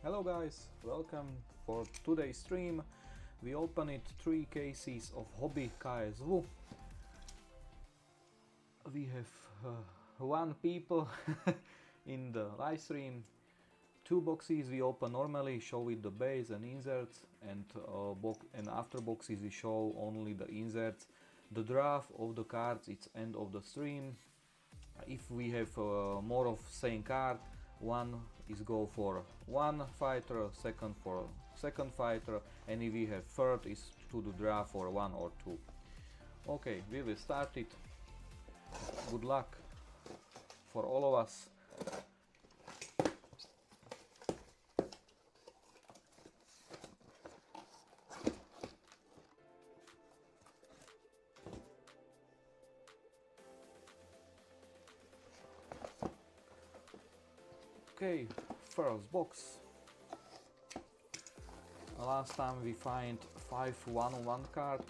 Hello guys, welcome for today's stream. We opened 3 cases of hobby KSW. We have 1 people in the live stream. 2 boxes we open normally, show with the base and inserts, and after boxes we show only the inserts. The draft of the cards, it's end of the stream. If we have more of same card, one is go for one fighter, second for second fighter, and if we have third is to the draft for 1 or 2. Okay, we will start it. Good luck for all of us. Okay, first box. Last time we find 5 1-on-1 card.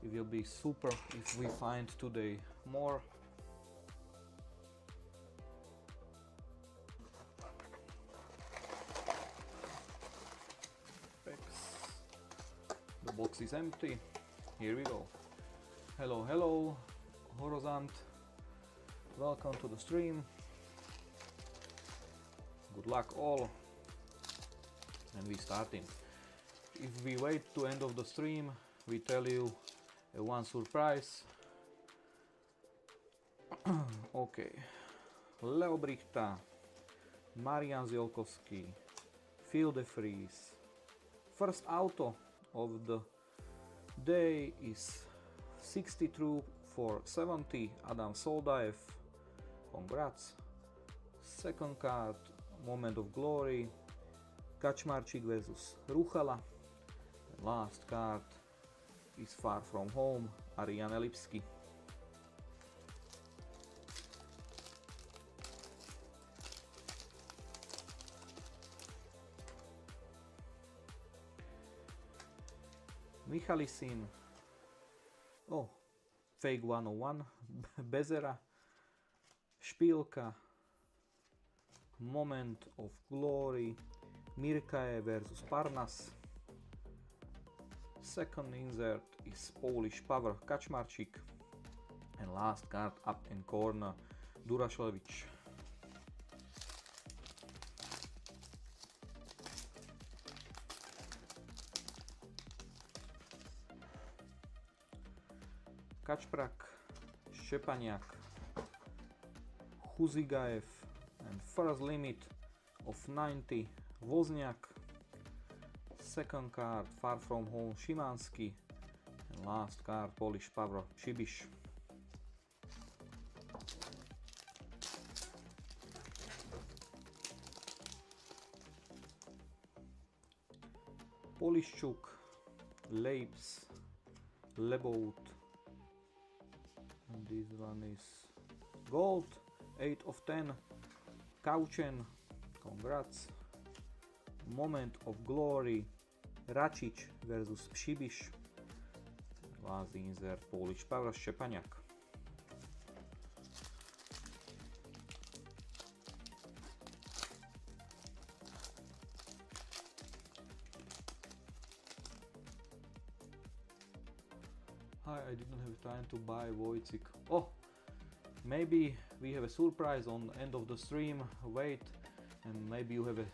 It will be super if we find today more. The box is empty. Here we go. Hello, hello, Horizont. Welcome to the stream. Good luck all, and we starting. If we wait to end of the stream, we tell you one surprise. Okay, Leo Brichta, Marian Ziolkowski, Phil de Vries. First auto of the day is 62 for 70, Adam Soldaev. Congrats. Second card, Moment of Glory, Kaczmarczyk versus Ruchala. The last card is Far From Home, Arian Elipsky. Michalisin. Oh, Fake 101, Bezera, Špilka. Moment of Glory, Mirkae versus Parnas. Second insert is Polish Power, Kaczmarczyk. And last card up in corner, Durashlevic. Kaczprak, Szczepaniak, Huzigaev, and first limit of 90, Wozniak. Second card, Far From Home, Szymanski. And last card, Polish Power, Przypisane. Polishchuk, Leibs, Lebout. And this one is gold, 8 of 10. Kauchen, congrats. Moment of Glory, Račić versus Przypisane. Last insert, Polish Power, Szczepaniak. Hi, I didn't have time to buy Wojcik. Oh! Maybe we have a surprise on the end of the stream. Wait, and maybe you have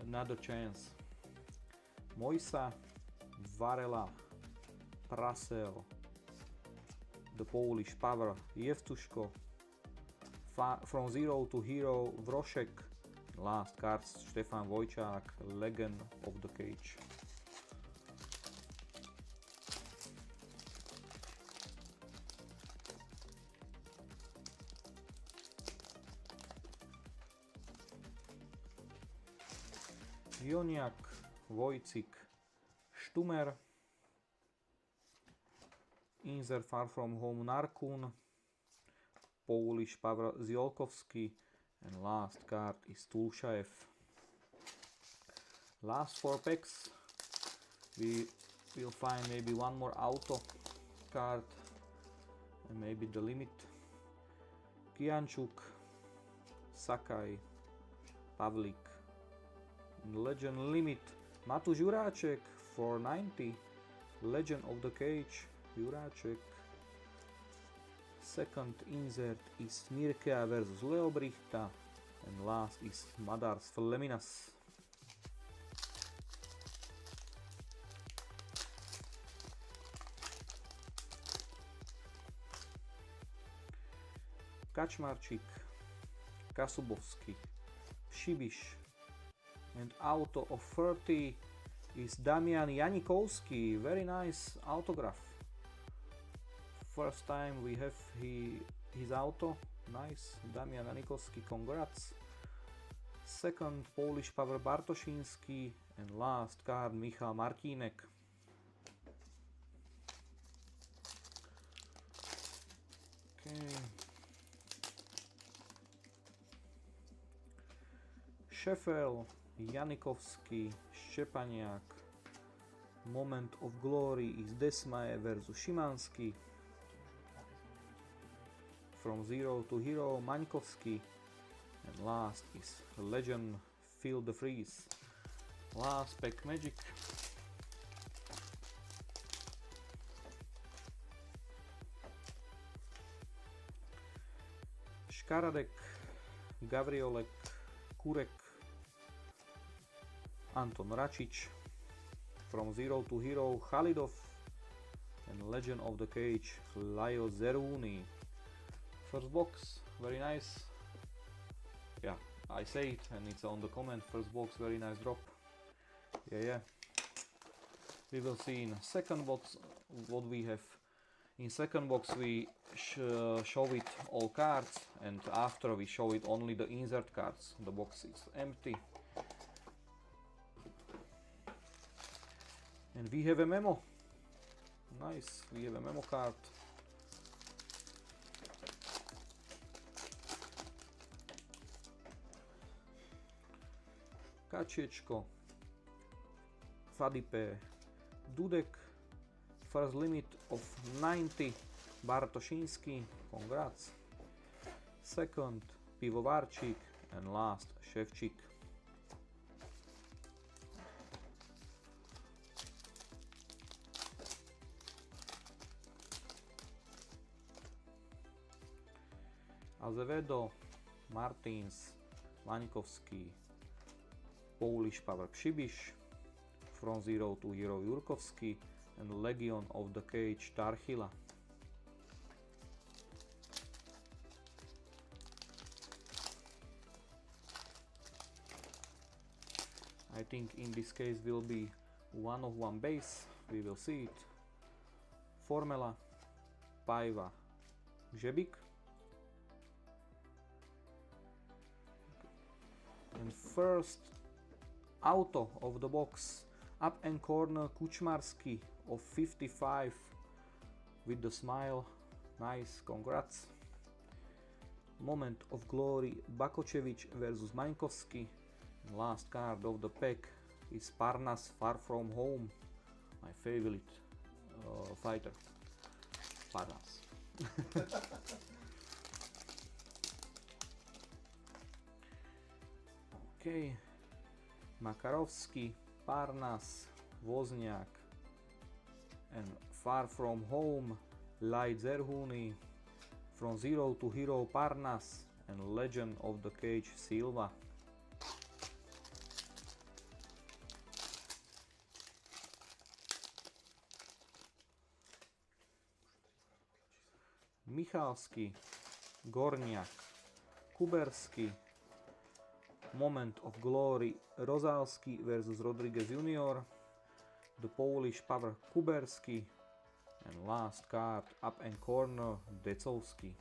another chance. Mojsa, Varela, Prasel, the Polish Power, Jevtushko, From Zero to Hero, Vrošek. Last cards, Stefan Wojciak, Legend of the Cage. Joniak, Wojcik, Stumer. Insert Far From Home, Narkun, Polish Power, Ziolkowski, and last card is Tulshaev. Last 4 packs, we will find maybe one more auto card, and maybe the limit. Kianchuk, Sakai, Pavlik, Legend limit Matúš Juráček 490. Legend of the Cage Juráček. Second insert is Mirkea versus Leobrichta. And last is Madars Fleminas. Kačmarčík, Kasubovský, Šibiš, and auto of 30 is Damian Janikovský. Very nice autograph. First time we have his auto. Nice, Damian Janikovský, congrats. Second Polish Paweł Bartoszyński, and last card Michal Martínek. Okay. Šefel, Janikovský, Ščepaniak. Moment of glory is Desmaje versus Šimanský. From zero to hero, Maňkovský. And last is legend Phil de Vries. Last pack magic. Škaradek, Gavriolek, Kurek, Anton Račič. From zero to hero, Khalidov. And legend of the cage, Lajo Zeruni. First box, very nice. Yeah, I say it and it's on the comment. First box, very nice drop. Yeah. We will see in second box what we have. In second box we show it all cards, and after we show it only the insert cards. The box is empty. And we have a memo. Nice, we have a memo card. Kačiečko, Fadipe, Dudek, first limit of 90, Bartošinský, congrats. Second, Pivovarčík, and last, Ševčík. Azevedo, Martins, Vaňkovský, Polish Power Přibiš, From Zero to Hero Jurkovský, and Legion of the Cage Tarchila. I think in this case will be one of one base, we will see it. Formela, Paiva, Žebik. And first auto of the box, up and corner Kučmarský of 55 with the smile. Nice, congrats. Moment of glory, Bakočevič versus Maňkovský. Last card of the pack is Parnas Far From Home, my favorite fighter, Parnas. Okay. Makarovský, Parnas, Wozniak, and Far From Home, Light Zerhuni, From Zero to Hero Parnas, and Legend of the Cage Silva. Michalský, Gorniak, Kuberský, Moment of Glory, Rozalský versus Rodriguez Jr., the Polish Power Kuberský, and last card, up and corner, Decovský.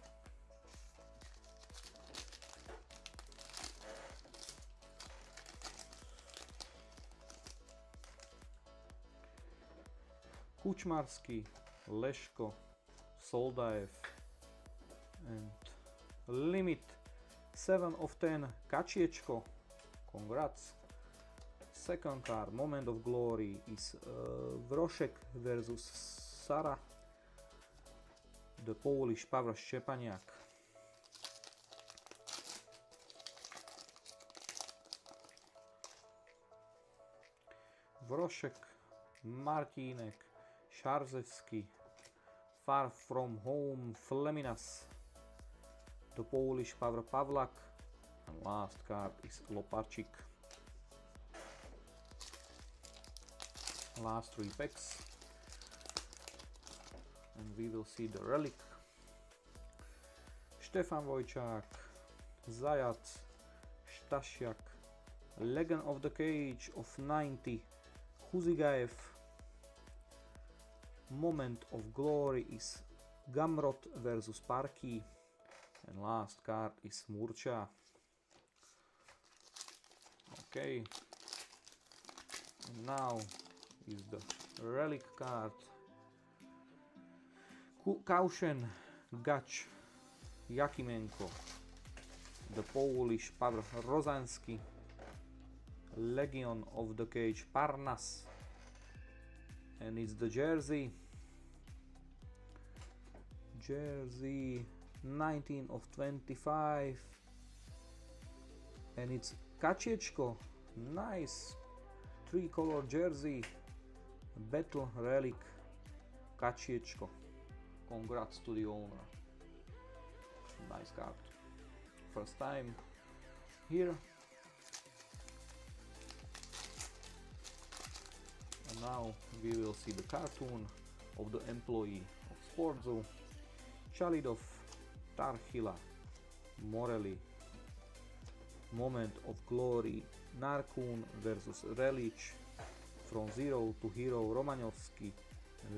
Kučmarský, Leško, Soldaev, and limit 7 of 10, Kačiečko, congrats. Second card, Moment of Glory, is Vrošek versus Sara, the Polish Power Ščepaniak. Wroszek, Martinek, Szarzewski, Far From Home, Fleminas, the Polish Pavel Pavlak, and last card is Loparchik. Last 3 packs, and we will see the relic. Stefan Wojciak, Zajac, Stasiak, Legend of the Cage of 90, Huzigaev. Moment of Glory is Gamrot versus Parky, and last card is Murcha. Okay, and now is the relic card. Kaushen, Gacz, Jakimenko, the Polish Pavel Rozanski, Legion of the Cage Parnas, and it's the jersey 19 of 25, and it's Kacieczko, nice 3-color jersey, Battle Relic Kacieczko. Congrats to the owner. Nice card. First time here. And now we will see the cartoon of the employee of SportZoo, Chalidov, Tarhila, Morelli. Moment of Glory, Narkun versus Relic, From Zero to Hero, Romanovsky,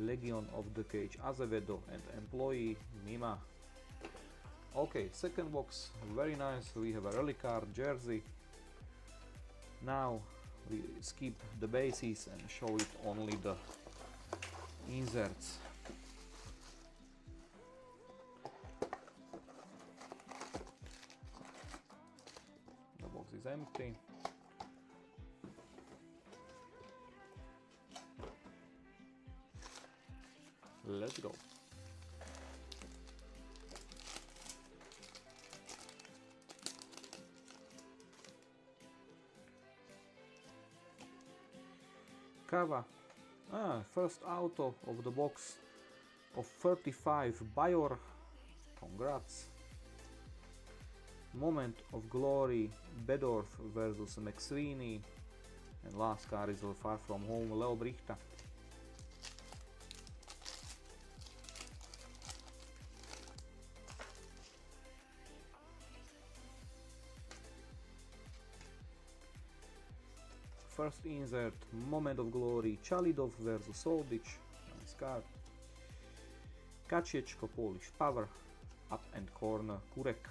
Legion of the Cage, Azevedo, and employee Mima. Okay, second box, very nice. We have a relic card, jersey. Now we skip the bases and show it only the inserts. The box is empty. Let's go. Kava. First auto of the box of 35, Bajor. Congrats. Moment of Glory, Bedorf versus McSweeney. And last card is Far From Home, Leo Brichta. First insert, Moment of Glory, Chalidov versus Soldic, nice card. Kacieczko, Polish Power, up and corner, Kurek.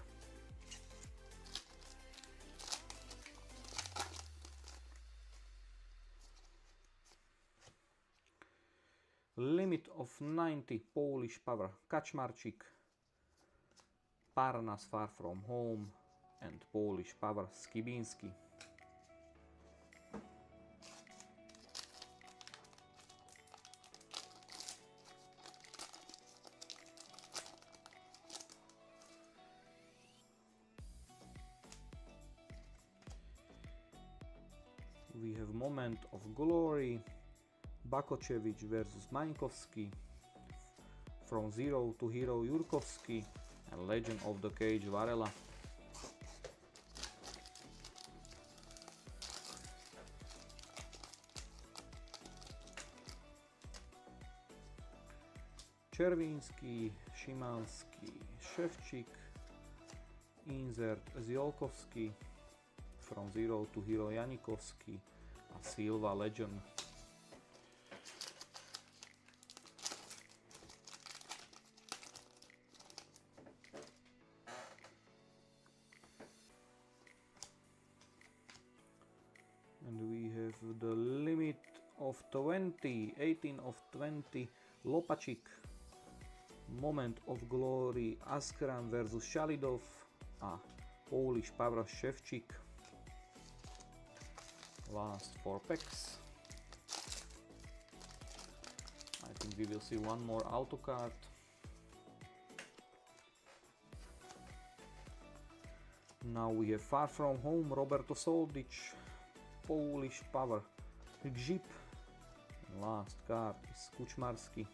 Limit of 90, Polish Power, Kaczmarczyk, Parnas, Far From Home, and Polish Power, Skibinski. We have Moment of Glory, Bakočević versus Mańkowski, From Zero to Hero, Jurkowski, and Legend of the Cage, Varela. Czerwiński, Szymanski, Szewczyk, insert Ziolkowski, From Zero to Hero, Janikowski, a Silva, Legend. And we have the limit of 20, 18 of 20, Lopačik. Moment of Glory, Askran versus Chalidov, a Polish Pavel Ševčík. Last 4 packs. I think we will see one more auto card. Now we have Far From Home, Roberto Soldic, Polish Power, Grzyb, And last card is Kučmarski.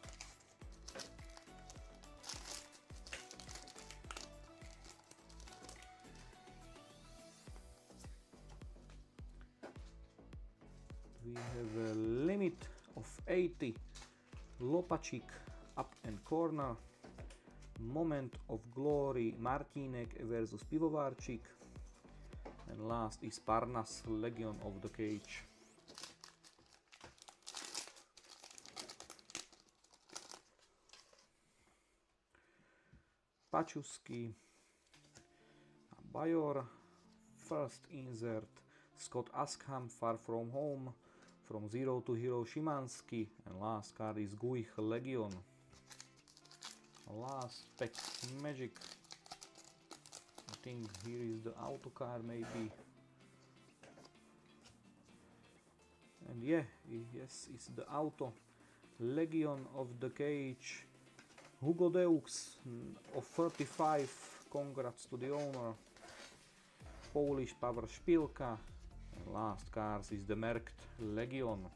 We have a limit of 80. Lopačík, up and corner. Moment of glory, Martínek versus Pivovarčík. And last is Parnas, Legion of the Cage. Pačusky, Bajor. First insert, Scott Askham, Far From Home. From Zero to Hero, Szymanski. And last card is Guich, Legion. Last pack, Magic. I think here is the auto card maybe. And yeah, yes, it's the auto. Legion of the Cage. Hugo Deux of 35. Congrats to the owner. Polish Power Špilka. And last card is the marked Legion.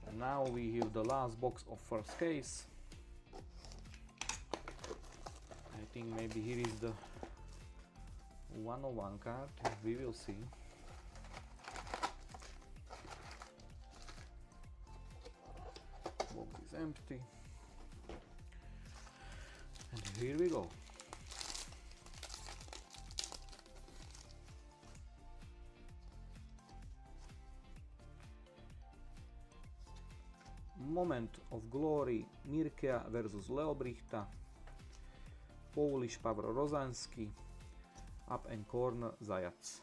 And now we have the last box of first case. I think maybe here is the 101 card. We will see. Box is empty. And here we go. Moment of glory, Mirkea versus Leobrichta. Polish Power Rozanski. Up and corner, Zajac.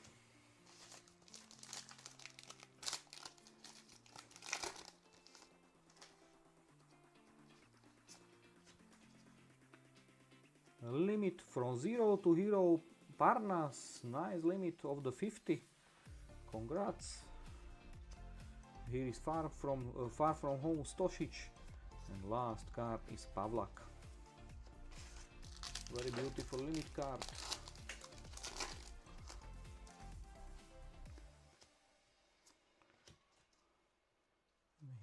Limit from 0 to hero, Parnas. Nice limit of the 50. Congrats. Here is Far From Home, Stosic. And last card is Pavlak. Very beautiful limit card.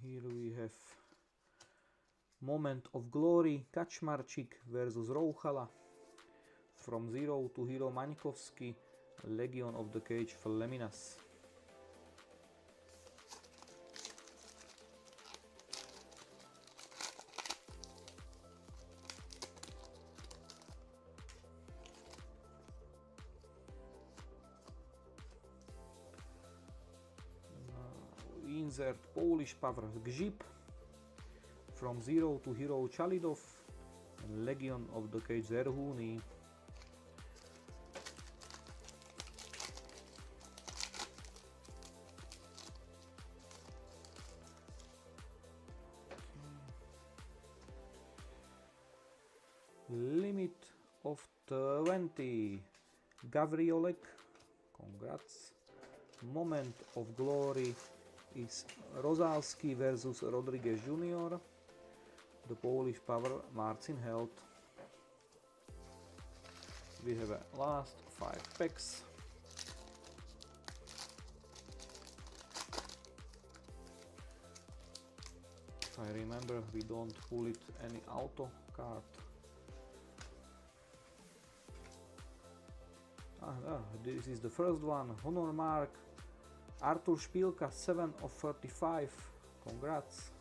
Here we have Moment of Glory, Kaczmarczyk versus Rouchala. From Zero to Hero, Maňkovský. Legion of the Cage, Fleminas. Insert Polish Power Gzip. From Zero to Hero, Chalidov. And Legion of the Cage, Zerhuni. Limit of 20. Gavriolek. Congrats. Moment of glory is Rozalski versus Rodriguez Jr. The Polish Power, Marcin Held. We have a last 5 packs. If I remember, we don't pull it any auto card. This is the first one. Honor mark. Artur Špilka, 7 of 35. Congrats.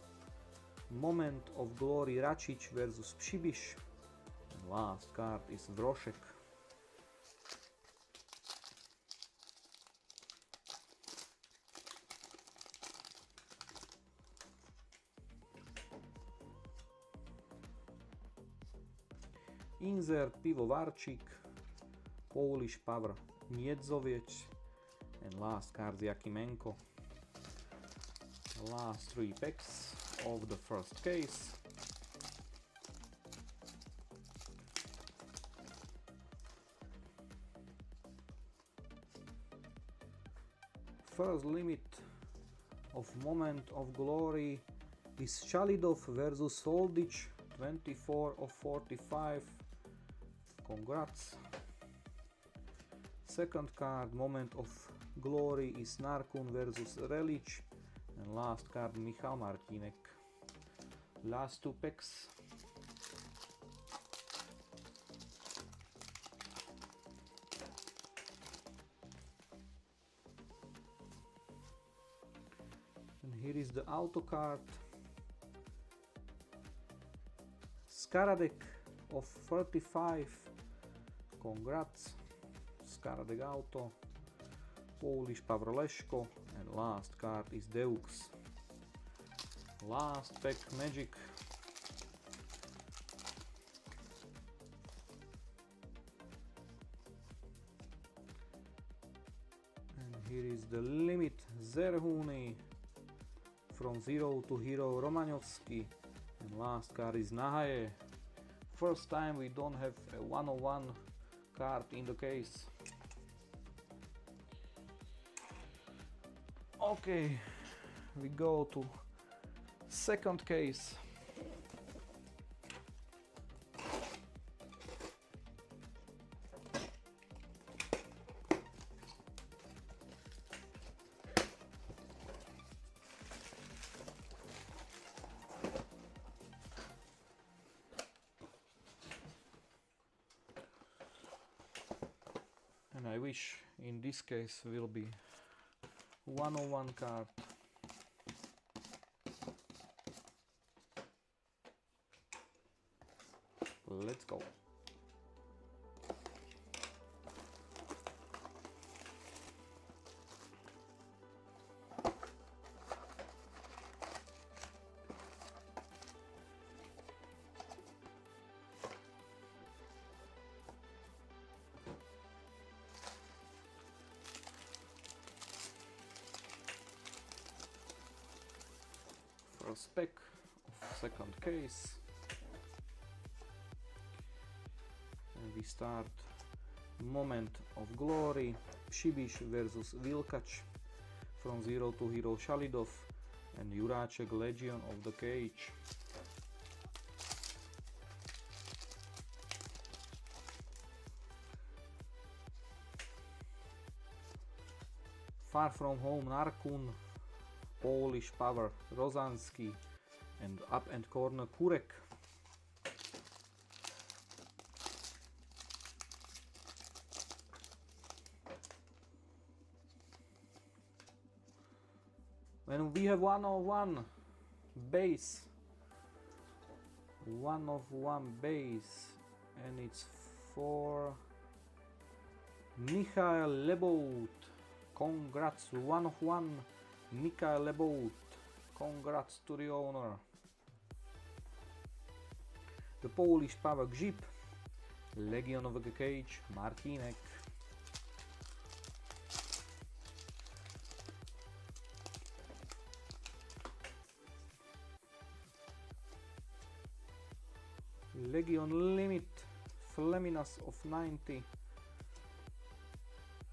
Moment of glory, Račić versus Přibiš. And last card is Vrošek. Insert Pivovarčík. Polish Power, Niedzoviec. And last card, Yakimenko. Last 3 packs of the first case. First limit of Moment of Glory is Chalidov versus Soldic, 24 of 45. Congrats. Second card, Moment of Glory, is Narkun versus Relic, And last card, Michal Martinek. Last two packs. And here is the auto card. Skaradek of 35. Congrats. Skaradek auto. Polish Pavleško. And last card is Deux. Last pack magic. And here is the limit Zerhuni. From zero to hero Romanovsky. And last card is Nahaye. First time we don't have a 101 card in the case. Okay, we go to second case. And I wish in this case will be 101 card. Let's go. First pack of second case. And we start Moment of Glory, Připiš versus Vilkač, from zero to hero Shalidov, and Juráček Legion of the Cage. Far From Home Narkun, Polish Power Rozansky, and Up and Corner Kurek. When we have 101 base, 101 base, and it's for Michael Lebout. Congrats, 101 Michael Lebout. Congrats to the owner. The Polish Power Grzyb, Legion of the Cage, Martinek. Legion Limit, Fleminas of 90.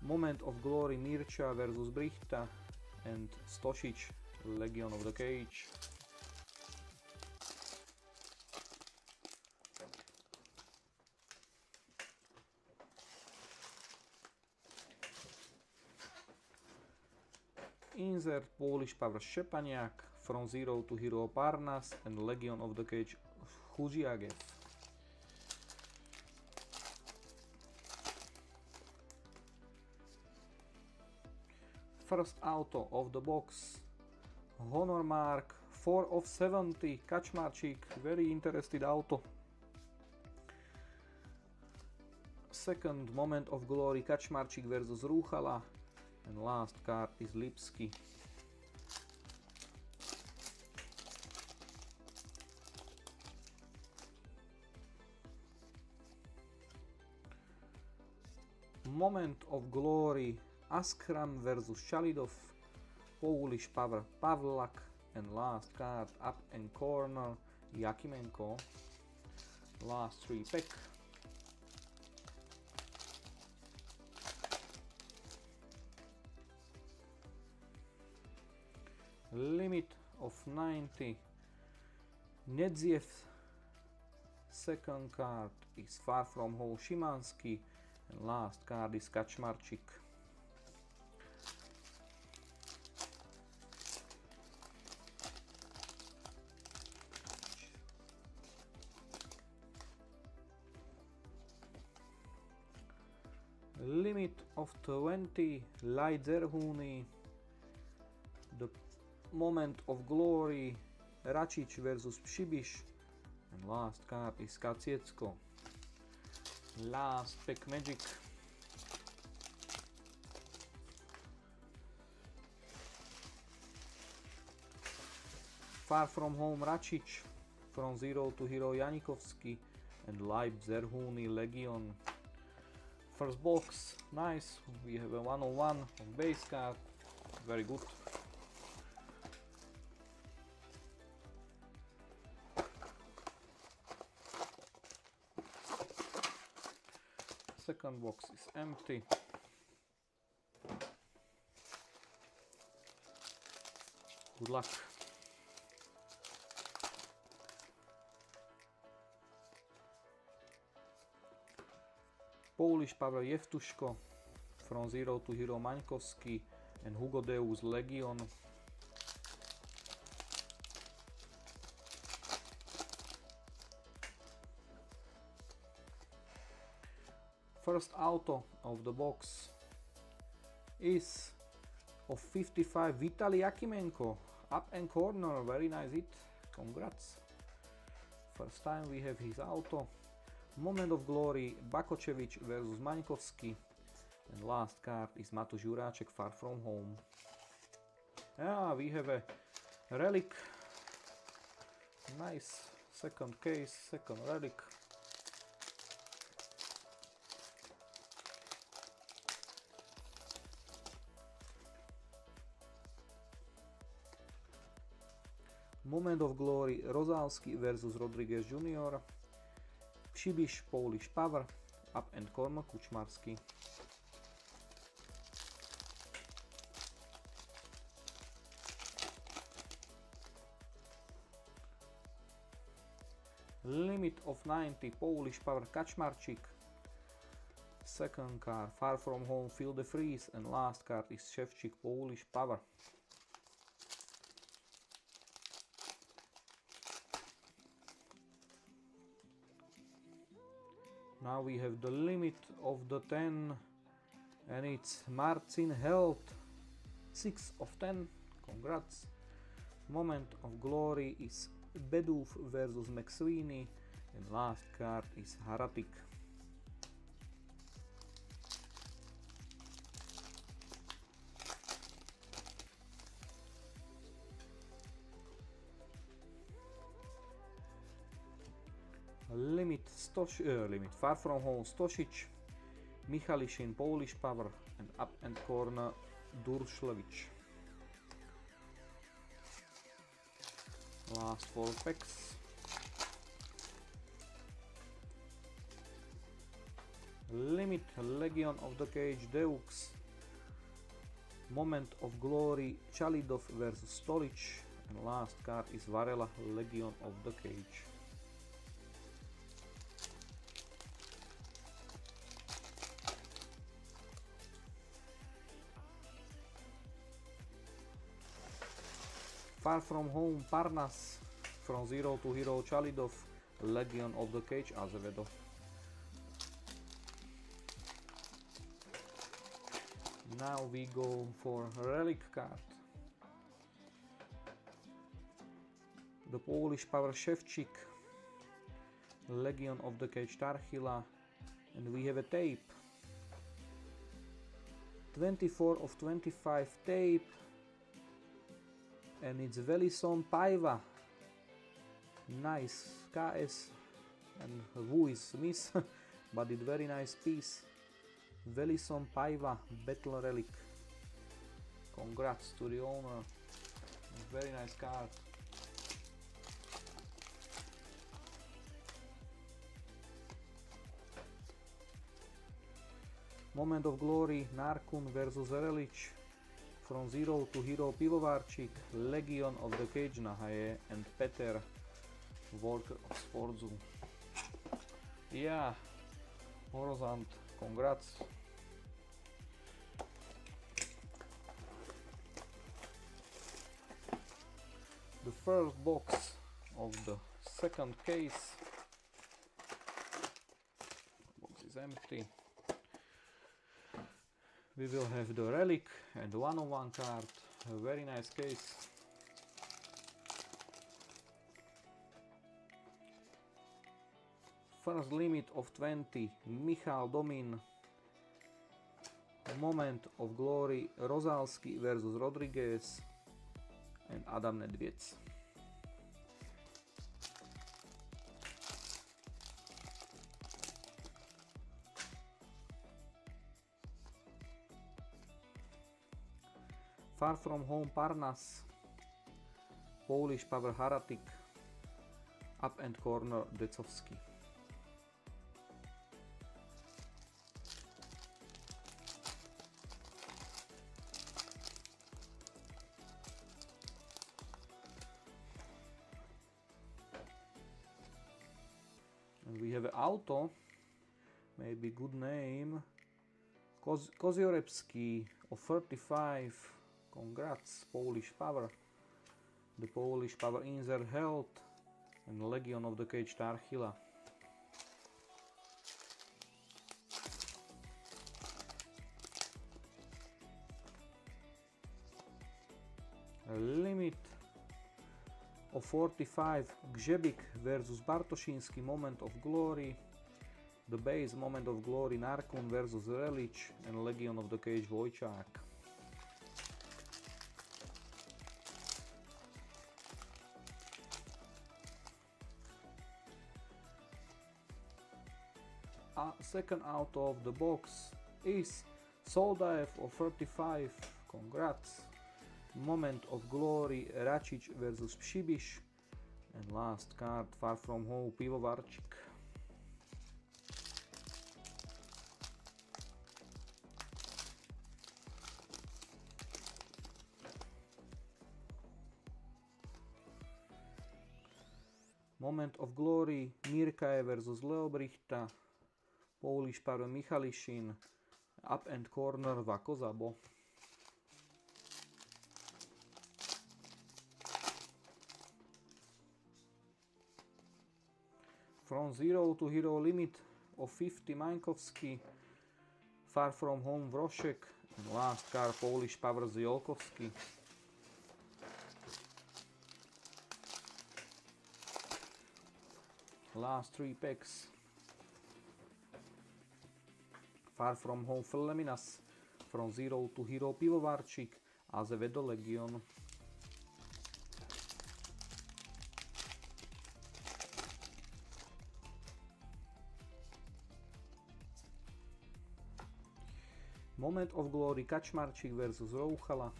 Moment of Glory, Mircea versus Brichta, and Stosic, Legion of the Cage. Insert Polish Power Szczepaniak, from zero to hero Parnas, and Legion of the Cage Huziagev. First auto of the box, Honor Mark 4 of 70, Kaczmarczyk, very interested auto. Second Moment of Glory, Kaczmarczyk versus Ruchala, and last card is Lipski. Moment of Glory, Askram versus Shalidov, Polish Power Pavlak, and last card Up and Corner, Yakimenko. Last three pack. Limit of 90, Nedziev. Second card is Far From Home Szymanski, and last card is Kaczmarczyk. Limit of 20, Lajdzerhuni, the moment of glory, Račić versus Připiš, and last card is Kaciecko. Last pack magic. Far from home Račić, from zero to hero Janikovski, and Lajdzerhuni Legion. First box, nice, we have a 101 of base card, very good. Second box is empty. Good luck. Polish Pavel Jevtuško, from zero to hero Maňkovský, and Hugo Deus Legion. First auto of the box is of 55 Vitaly Yakimenko, up and corner, very nice hit, congrats. First time we have his auto. Moment of glory, Bakočević versus Maňkovský, and last card is Matúš Juráček, Far from home. Yeah, we have a relic, nice second case, second relic. Moment of glory, Rozalský versus Rodriguez Jr. Připiš, Polish Power, up and corner Kučmarský. Limit of 90, Polish Power Kaczmarczyk. Second card, Far from home, Phil de Vries, and last card is Ševčík, Polish Power. Now we have the limit of the 10, and it's Marcin Held, 6 of 10, congrats. Moment of glory is Bedův versus McSweeney, and last card is Haratik. Limit Far from home Stosic, Michališin, Polish Power, and up and corner Duršlević. Last 4 packs. Limit Legion of the Cage Deux, Moment of glory Chalidov versus Stolic, and last card is Varela, Legion of the Cage. Far from home Parnas, from zero to hero Chalidov, Legion of the Cage Azevedo. Now we go for relic card. The Polish Power Ševčík, Legion of the Cage Tarchila, and we have a tape. 24 of 25 tape. And it's Velison Paiva, nice KS, and who is miss, but it's very nice piece. Velison Paiva Battle Relic, congrats to the owner, very nice card. Moment of glory, Narkun versus Relic. From zero to hero Pivovarčík, Legion of the Cage Nahaje, and Peter, Walker of SportZoo. Yeah, Horizont, congrats. The first box of the second case. Box is empty. We will have the relic and one-on-one card. A very nice case. First limit of 20, Michal Domin. Moment of glory, Rozalski versus Rodriguez and Adam Nedviec. Far from home Parnas, Polish power Haratik, up and corner Decovsky. And we have an auto, maybe good name, Koziorebski of 35. Congrats, Polish power. The Polish power insert health and Legion of the Cage Tarchila. A limit of 45, Grzebik versus Bartoshinsky, Moment of Glory. The base, Moment of Glory, Narkun versus Relic and Legion of the Cage Wojciak. Second out of the box is Soldaev of 35, congrats. Moment of Glory, Račić versus Pšibiš. And last card, Far From Home, Pivovarčík. Moment of Glory, Mirkae versus Leobrichta. Polish power Michalishin, up and corner Vakozabo. From 0 to hero limit of 50 Mańkowski, Far From Home Vrošek, and last card Polish power Ziolkowski. Last 3 packs. Far From Home Fleminas, From 0 to hero Pivovarčík, Azevedo Legion. Moment of Glory, Kačmarčík versus Rouchala,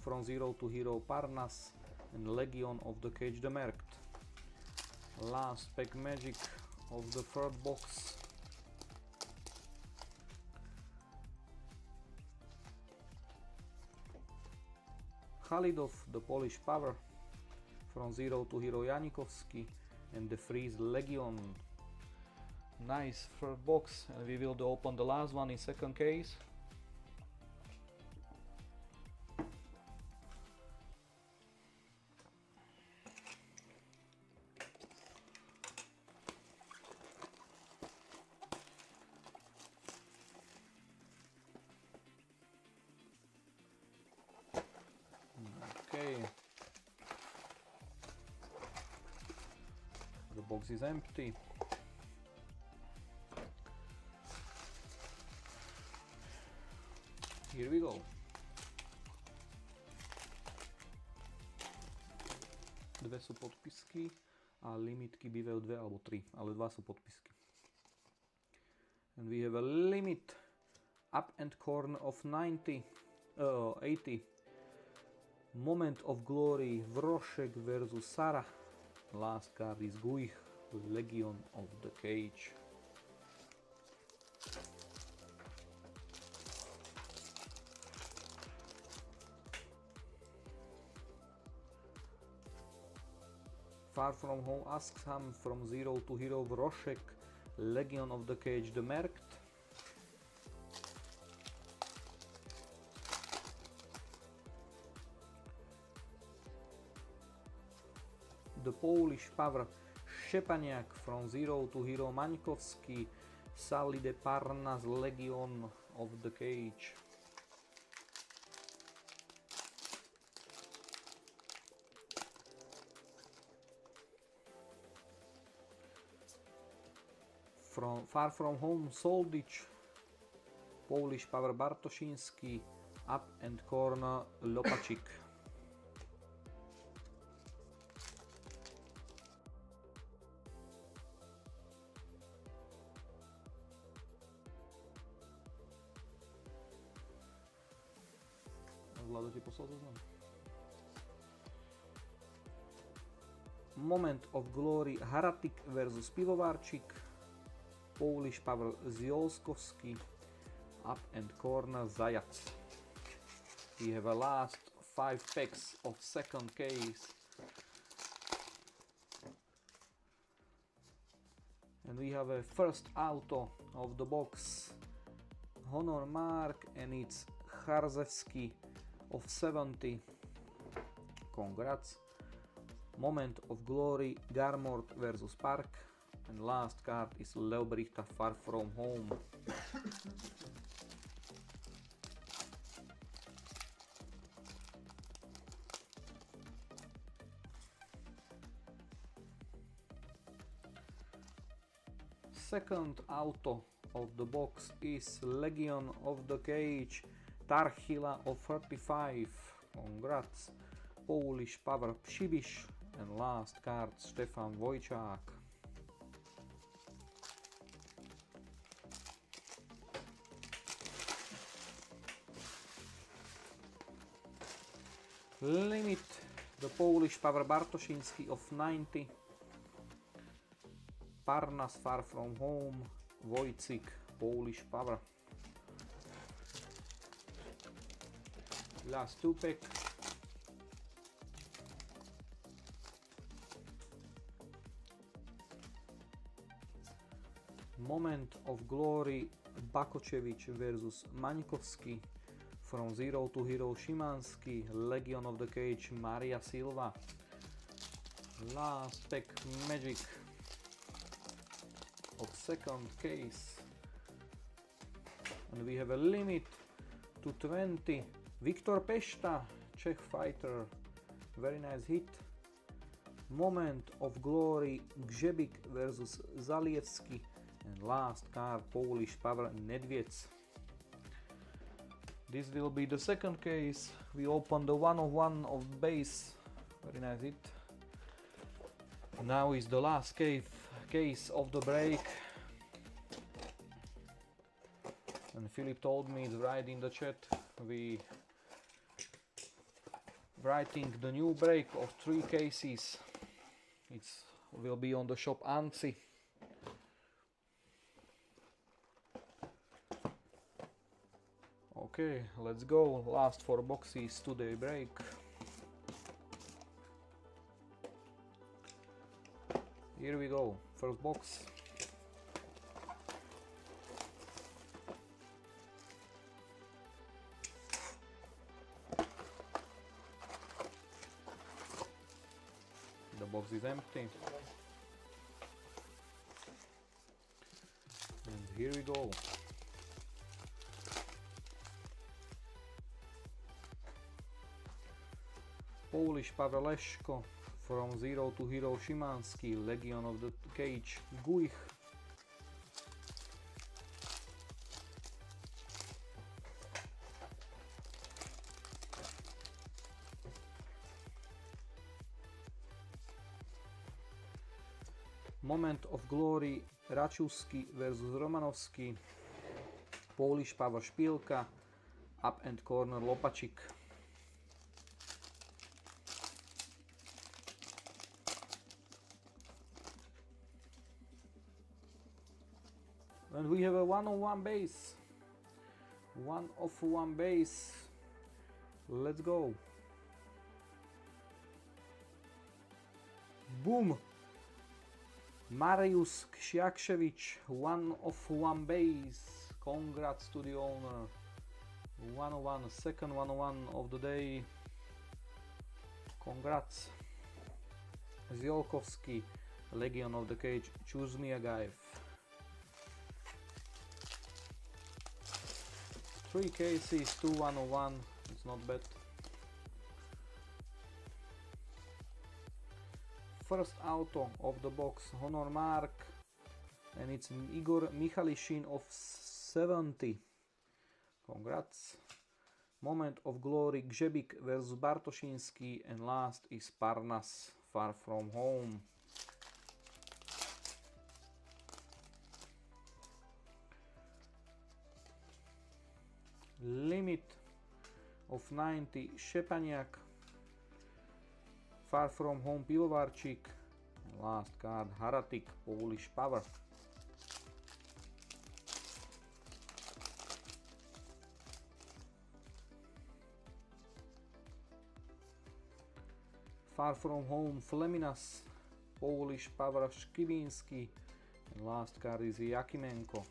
From 0 to hero Parnas and Legion of the Cage the Merkt. Last pack magic of the third box. Khalidov, the Polish power, From 0 to hero Janikowski and the Freeze Legion. Nice third box, and we will open the last one in second case. Okay. The box is empty. Here we go. Dve sú podpisky a limitky bývajú 2 alebo 3, ale 2 sú podpisky. And we have a limit up and corner of 80. Moment of Glory, Vrošek versus Sara. Last card is Guich, Legion of the Cage. Far From Home Askham, From 0 to hero Vrošek, Legion of the Cage the Merkt. The Polish power Szczepaniak, From 0 to hero Mańkowski, Salide Parnas, Legion of the Cage. from Far From Home Soldich, Polish Paweł Bartoszyński, Up and Corner Lopacik. Vlado ti poslal zoznam. Moment of Glory Haratik versus Pivovarčík, Polish Pavel Ziolskovský, Up and Corner Zajac. We have a last 5 packs of second case. And we have a first auto of the box, Honor Mark, and it's Harzewski of 70. Congrats. Moment of Glory Garmort versus Park, and last card is Leobrichta Far From Home. Second auto of the box is Legion of the Cage Tarchila of 35. Congrats. Polish Paweł Przypisane, and last card Stefan Wojciak. Limit the Polish Paweł Bartoszyński of 90. Parnas Far From Home Wojcik, Polish Paweł. Last 2 pack. Moment of Glory Bakočević versus Maňkovský, from Zero to Hero Szymanski, Legion of the Cage Maria Silva. Last pack Magic of second case, and we have a limit to 20. Viktor Pešta, Czech fighter, very nice hit. Moment of Glory Grzebik versus Zalievski, and last card Polish Paweł Nedvěd. This will be the second case. We open the 1/1 of base, very nice hit. Now is the last case of the break, and Philip told me it's right in the chat. We writing the new break of 3 cases. It will be on the shop Ansi. Okay, let's go. Last 4 boxes today break. Here we go. First box. The box is empty. And here we go. Polish Paweł Leszko, from Zero to Hero Szymanski, Legion of the Cage Guich. Moment of Glory Račuski versus Romanovski, Polish Paweł Szpilka, Up and Corner Lopacik. And we have a 1/1 base. 1/1 base. Let's go. Boom. Mariusz Ksiaksiewicz, 1/1 base. Congrats to the owner. 1/1, second 1/1 of the day. Congrats. Ziolkowski, Legion of the Cage, Chuzmiagaev. 3 cases, 2 1/1, it's not bad. First auto of the box, Honor Mark, and it's Igor Michalishin of 70. Congrats. Moment of Glory, Grzebik versus Bartoshinsky, and last is Parnas, Far From Home. Limit of 90, Šepaniak, Far From Home, Pivovarčík, and last card, Haratik, Polish Power. Far From Home, Fleminas, Polish Power, Škibinsky, and last card is Jakimenko.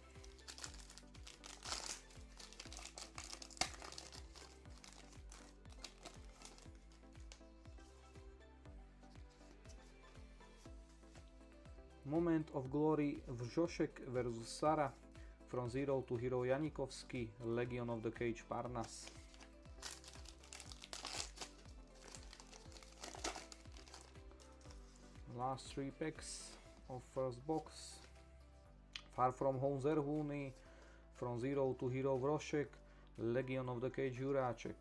Moment of Glory, Vžošek versus Sara, From Zero to Hero, Janikovsky, Legion of the Cage, Parnas. Last 3 packs of first box. Far From Home, Zerhúny, From Zero to Hero, Vžošek, Legion of the Cage, Juráček.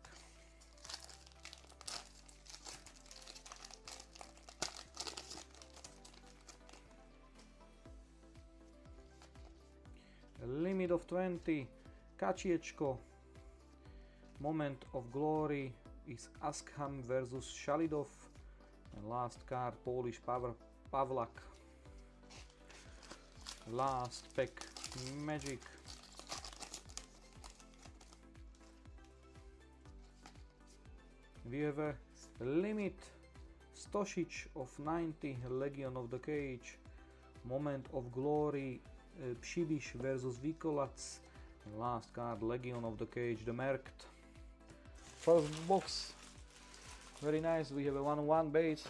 Limit of 20, Kačiečko. Moment of Glory is Askham versus Shalidov. And last card, Polish Power, Pavlak. Last pack, Magic. We have a limit, Stosic of 90, Legion of the Cage. Moment of Glory, Připiš versus Vikolac, and last card, Legion of the Cage, the Merkt. First box, very nice. We have a 1-1 base.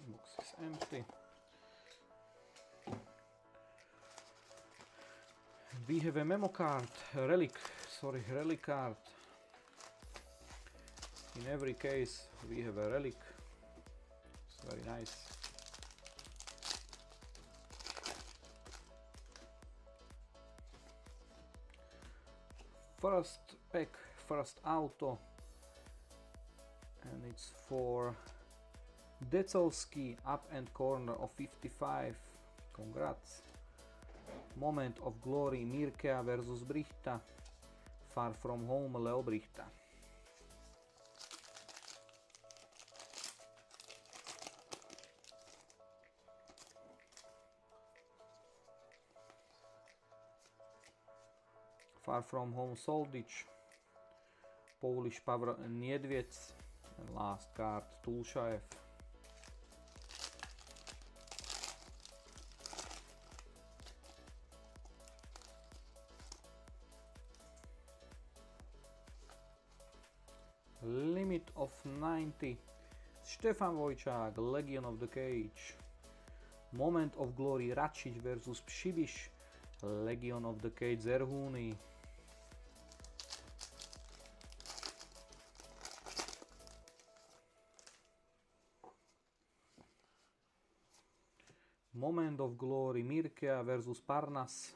Box is empty. We have a memo card, relic card. In every case we have a relic. It's very nice. First pack, first auto, and it's for Decovský, up and corner of 55. Congrats. Moment of Glory, Mirkea versus Brichta, Far From Home, Leo Brichta. Far From Home, Soldic, Polish Power, Niedviec, and last card, Tulshaev. Limit of 90, Štefan Vojčák, Legion of the Cage. Moment of Glory, Račič versus Připiš, Legion of the Cage, Zerhúny. Moment of Glory, Mirkea versus Parnas,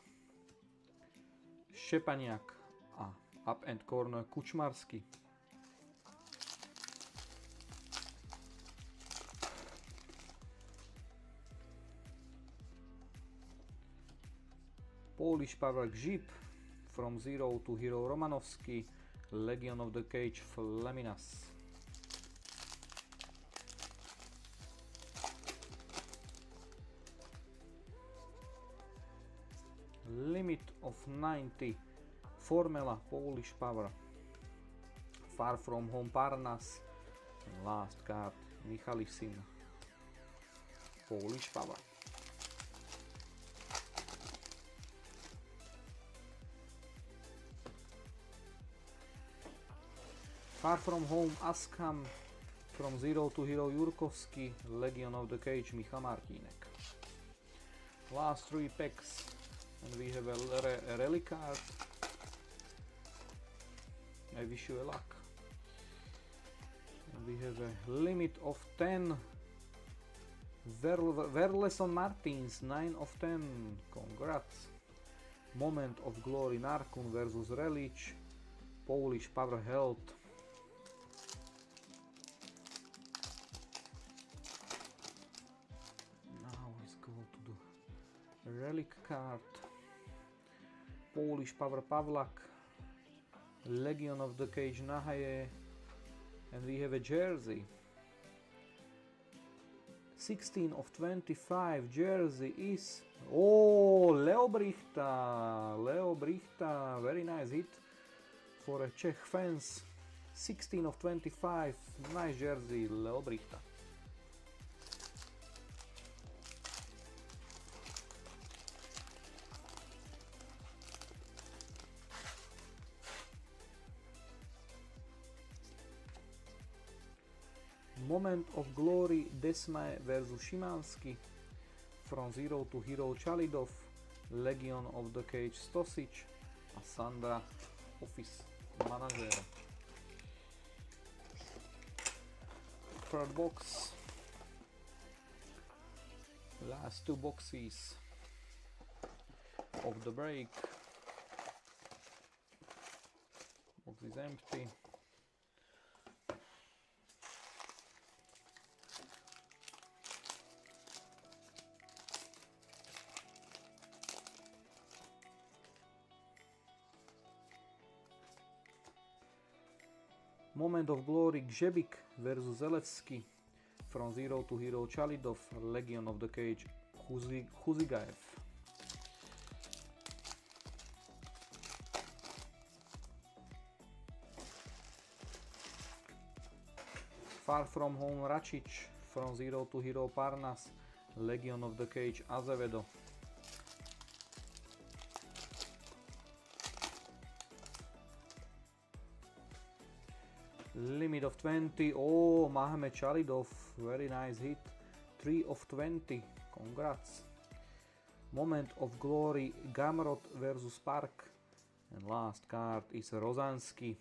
Šepaniak a up and corner, Kučmarský. Polish Power, Gžip, From Zero to Hero, Romanovský, Legion of the Cage, Fleminas. Limit of 90, Formela, Polish Power, Far From Home, Parnas, and last card, Michalisin, Polish Power. Far From Home, Askham, From Zero to Hero, Jurkovský, Legion of the Cage, Michal Martínek. Last 3 packs, and we have a relic card. I wish you a luck. And we have a limit of 10. Verleson Martins, 9 of 10. Congrats. Moment of Glory Narkun versus Relic. Polish Power Health. Now let's go to the Relic card. Polish Power Pavlak. Legion of the Cage Nahaye. And we have a jersey. 16 of 25 jersey is Leo Brichta. Leo Brichta, very nice hit for a Czech fans. 16 of 25, nice jersey, Leo Brichta. Moment of Glory Desmae versus Szymanski. From Zero to Hero Chalidov. Legion of the Cage Stosic. A Sandra Office Manager. Third box. Last 2 boxes of the break. Box is empty. Moment of Glory Gzebik versus Zelevsky. From Zero to Hero Chalidov. Legion of the Cage Huzigaev. Far From Home Račić. From Zero to Hero Parnas. Legion of the Cage Azevedo. Limit of 20. Mahomet Chalidov, very nice hit. 3 of 20. Congrats. Moment of Glory Gamrot versus Park. And last card is Rozansky.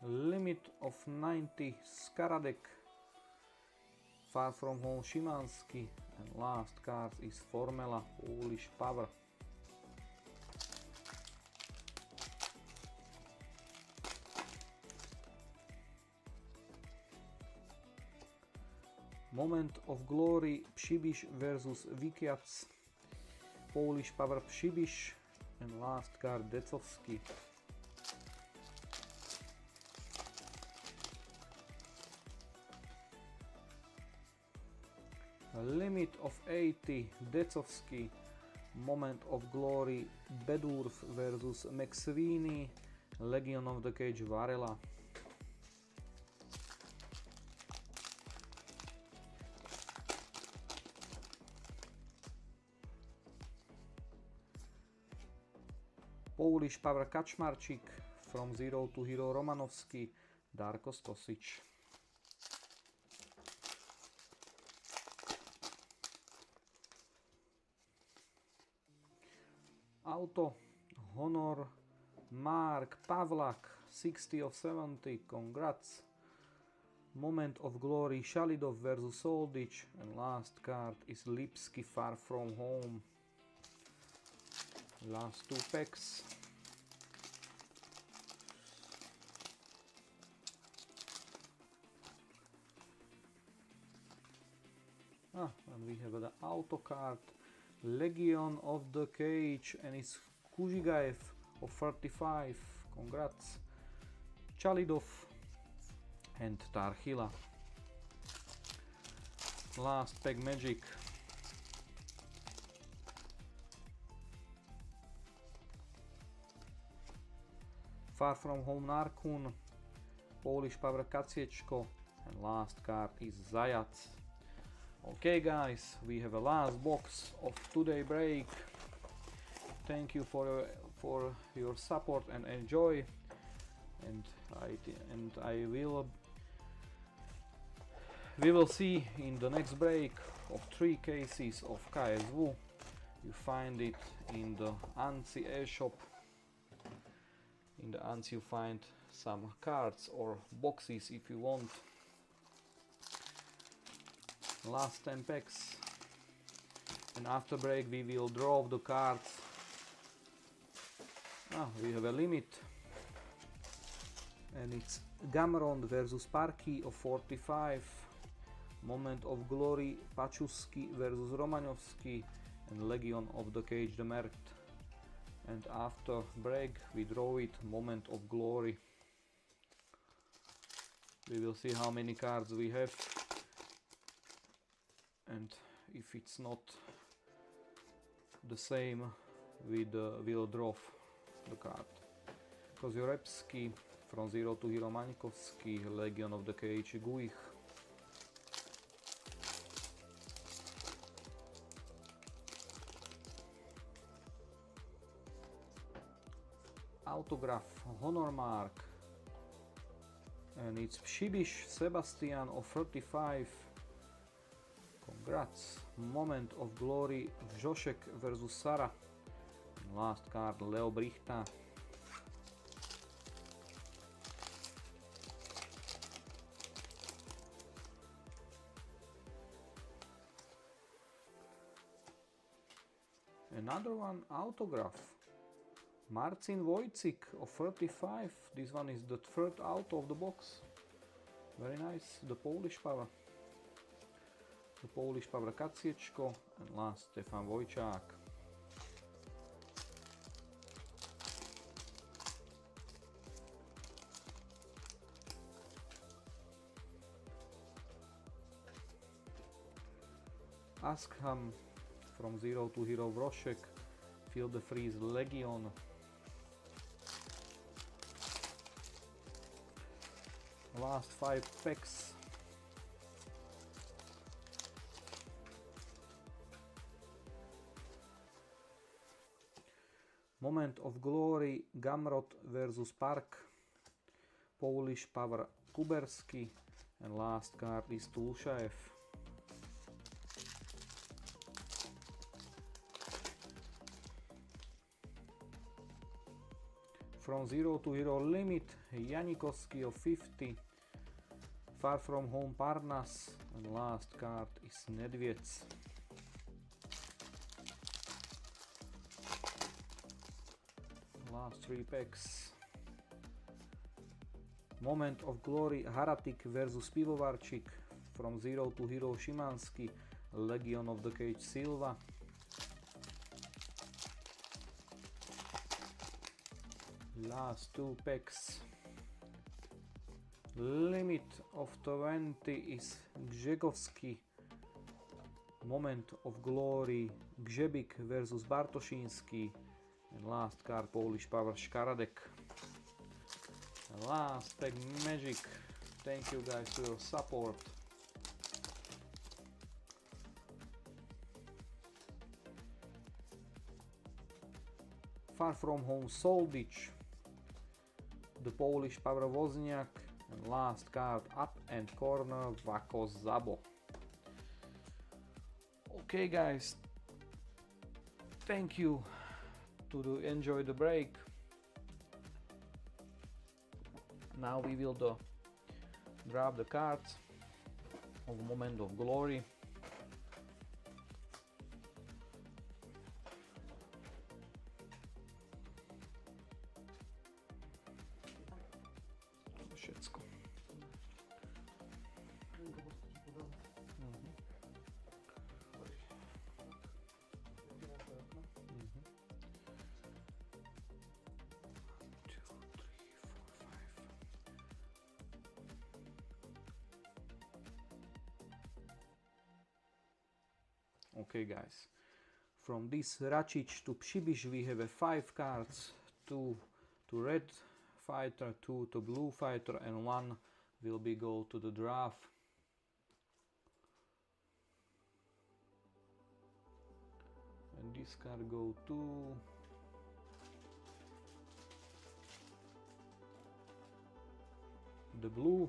Limit of 90 Skaradek. Far From Home Szymanski. And last card is Formela Polish Power. Moment of Glory Przybysz versus Wikiac. Polish Power Przybysz. And last card Decovski. Limit of 80 Decovski. Moment of Glory Bedurf versus McSweeney. Legion of the Cage Varela. Polish Power Kaczmarczyk. From Zero to Hero Romanovsky. Darko Stosic. Auto Honor Mark Pavlak, 60 of 70, congrats. Moment of Glory Shalidov versus Soldic, and last card is Lipsky Far From Home. Last 2 packs. And we have the auto card. Legion of the Cage, and it's Kuzigaev of 35, congrats. Chalidov and Tarhila. Last pack Magic. Far From Home Narkun, Polish Power Kaciečko, and last card is Zajac. Okay guys, we have a last box of today break. Thank you for your support and enjoy. and we will see in the next break of 3 cases of KSW. You find it in the ANSI e-shop. In the ANSI you find some cards or boxes if you want. Last 10 packs, and after break we will draw the cards. We have a limit, and it's Gamron versus Sparky of 45, Moment of Glory Pachuski versus Romanovsky, and Legion of the Cage the Mert. And after break we draw it, Moment of Glory. We will see how many cards we have, and if it's not the same, we'll draw the card. Koziorebski, From Zero to Hero Mańkowski, Legion of the Cage Guich. Autograph, Honor Mark, and it's Przypisane Sebastian of 35. Congrats. Moment of Glory, Jošek versus Sara. Last card, Leo Brichta. Another one, autograph. Marcin Wojcik of 35. This one is the third out of the box. Very nice. The Polish power. The Polish Paweł Kacieczko, and last Stefan Wojciak. Askham, From Zero to Hero Vrošek, Feel the Freeze Legion. Last 5 packs. Moment of Glory, Gamrot versus Park, Polish Paweł Kuberski, and last card is Tulshaev. From Zero to Hero Limit, Janikowski of 50, Far From Home Parnas, and last card is Nedvěd. Last 3 packs. Moment of Glory, Haratik versus Pivovarčík, From Zero to Hero Šimanský, Legion of the Cage Silva. Last 2 packs. Limit of 20 is Grzegowski. Moment of Glory, Grzebik versus Bartoszyński. And last card, Polish Paweł Szkaradek. And last pack, Magic. Thank you guys for your support. Far From Home Soldic, the Polish Paweł Wozniak, and last card, Up and Corner, Vako Zabo. Okay guys, thank you to enjoy the break. Now we will grab the cards of Moment of Glory. Všetko. Okay guys, from this Račić to Przypisane we have 5 cards, 2 to red fighter, 2 to blue fighter, and 1 will be go to the draft. And this card go to the blue.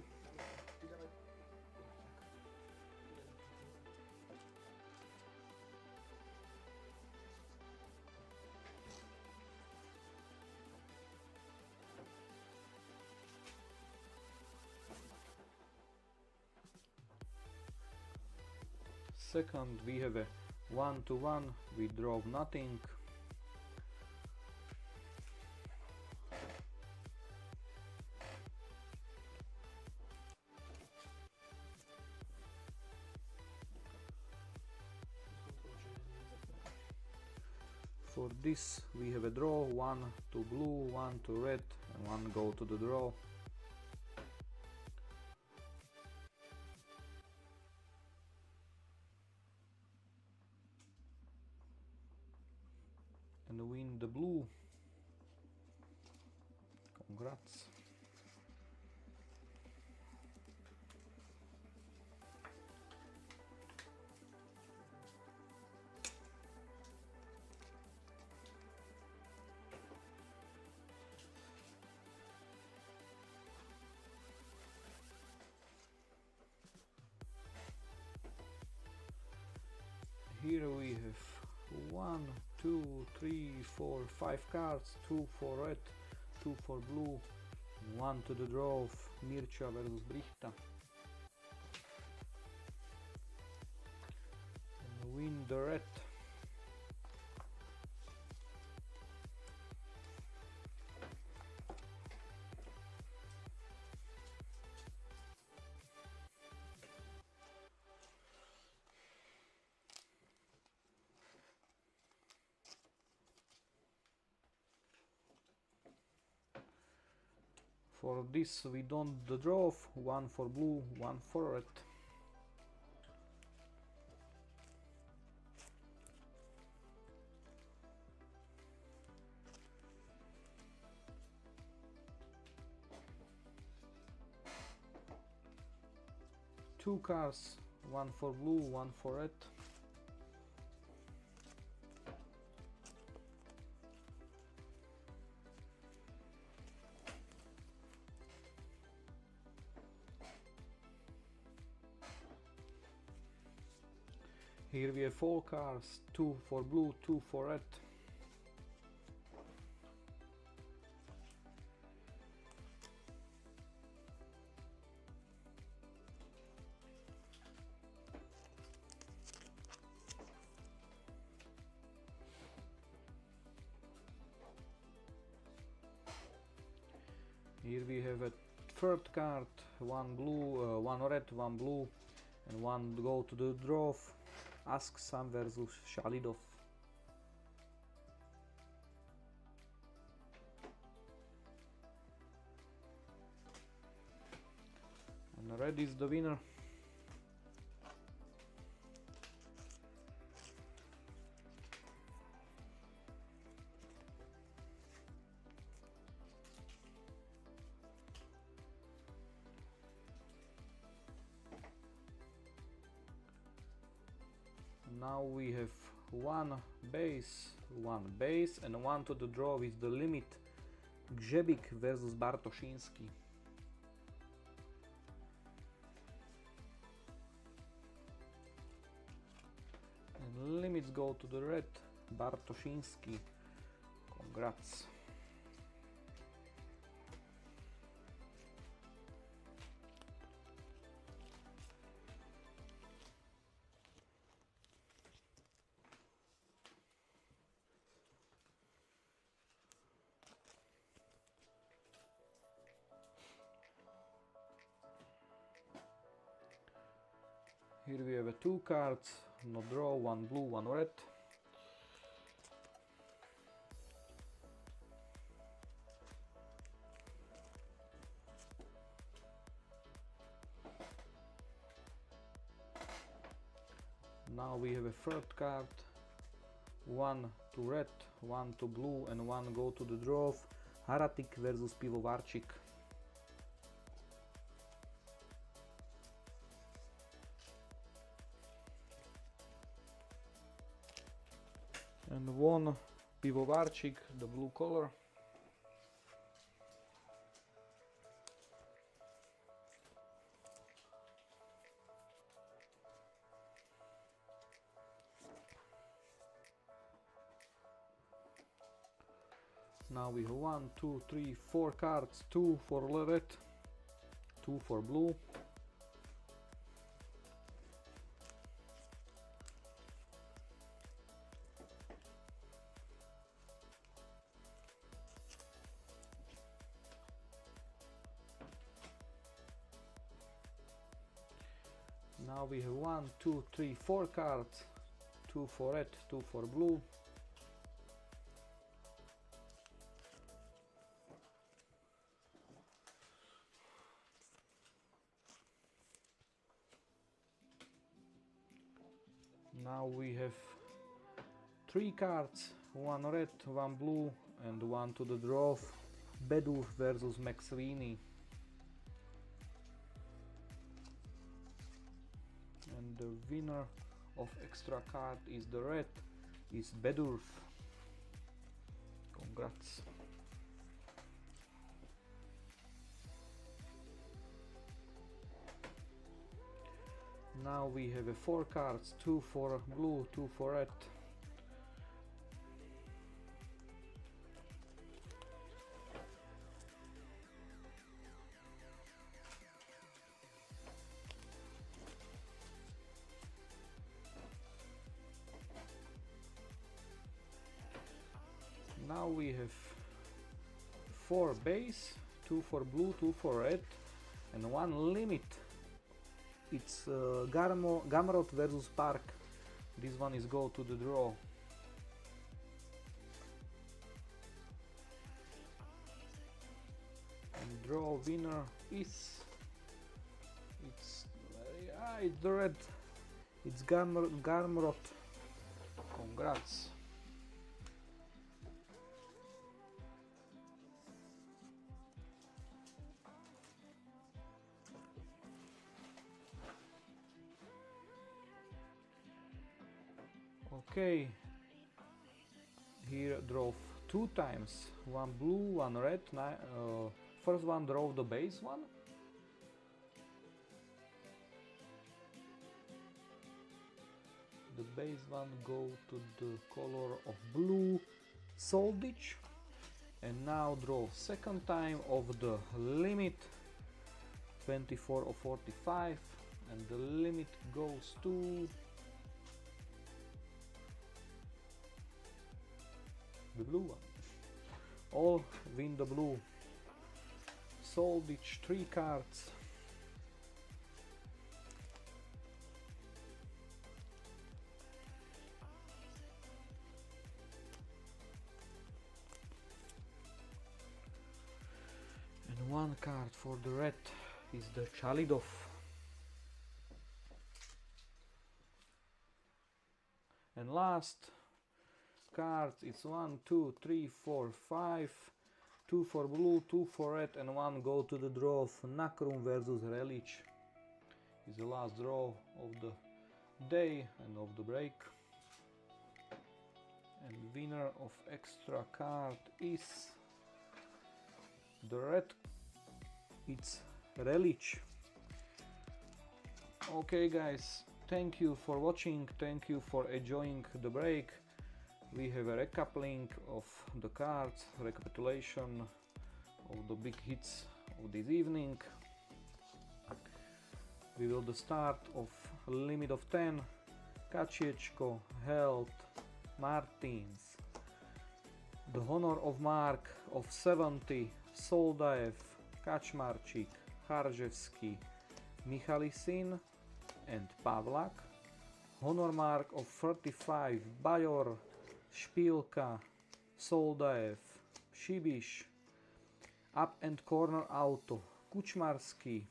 Second, we have a 1-1, we draw nothing. For this we have a draw, 1 to blue, 1 to red, and 1 go to the draw. And win the blue. Congrats. Here we have 1, 2, 3, 4, 5 cards, 2 for red, 2 for blue, 1 to the draw of Mircea versus Brichta. And win the red. For this we don't draw, 1 for blue, 1 for red. Two cards, 1 for blue, 1 for red. Here we have 4 cards, 2 for blue, 2 for red. Here we have a third card, 1 blue, 1 red, 1 blue, and 1 go to the draw. Ask Sam versus Shalidov. And red is the winner. Now we have 1 base, and 1 to the draw with the limit. Grzebik versus Bartoszyński. And limits go to the red, Bartoszyński. Congrats. Here we have 2 cards, no draw, 1 blue, 1 red. Now we have a third card, 1 to red, 1 to blue, and 1 go to the draw. Haratik versus Pivovarczyk. And 1 Pivovarczyk, the blue color. Now we have 1, 2, 3, 4 cards, 2 for red, 2 for blue. Now we have 1, 2, 3, 4 cards, 2 for red, 2 for blue. Now we have 3 cards, 1 red, 1 blue and 1 to the draw. Bedu versus Maxwini. And the winner of extra card is the red, is Bedurf. Congrats. Now we have 4 cards, 2 for blue, 2 for red. Now we have 4 base, 2 for blue, 2 for red and 1 limit. It's Gamrot versus Park. This one is go to the draw. And draw winner is it's the red. It's Gamrot. Congrats. Okay, here draw 2 times, 1 blue, 1 red. First one draw the base one. The base one go to the color of blue soldage. And now draw second time of the limit, 24 or 45, and the limit goes to the blue one. All win the blue. Soldage 3 cards. And 1 card for the red is the Chalidov. And last cards, it's 1, 2, 3, 4, 5, 2 for blue, 2 for red and 1 go to the draw of Nakrum versus Relic. Is the last draw of the day and of the break. And winner of extra card is the red, it's Relic. Okay guys, thank you for watching, thank you for enjoying the break. We have a recoupling of the cards, recapitulation of the big hits of this evening. We will the start of limit of 10, Kacieczko, Health, Martins, the honor of mark of 70, Soldaev, Kaczmarczyk, Harzewski, Michalisin and Pavlak, honor mark of 35, Bajor, Špilka, Soldaev, Šibiš, up and corner auto, Kučmarský,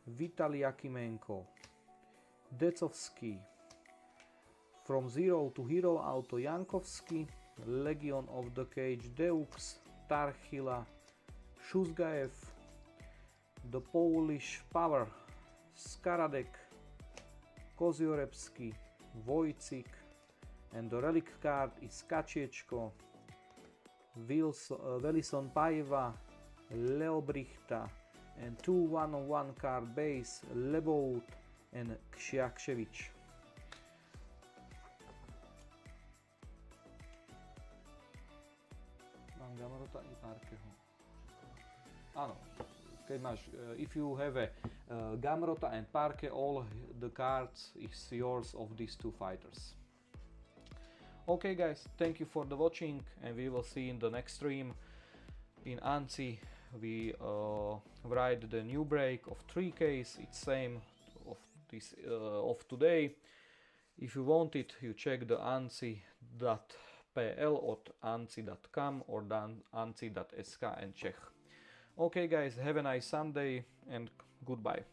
Vitali Jakimenko, Decovský, from zero to hero auto Jankovský, Legion of the Cage Deux, Tarchila, Šuzgaev, the Polish Power, Skaradek, Koziorebski, Wojcik, and the relic card is Kacieczko, Velison Paiva, Leobrichta, and 2 1-on-1 card base, Lebout and Ksiakšević. Mám Gamrota i Parkeho. Ano, keď máš, if you have a Gamrota and Parke, all the cards is yours of these two fighters. Okay guys, thank you for the watching, and we will see in the next stream. In ANSI we write the new break of 3Ks, it's same of this of today. If you want it, you check the ansi.pl or ansi.com or ansi.sk and check. Okay guys, have a nice Sunday and goodbye.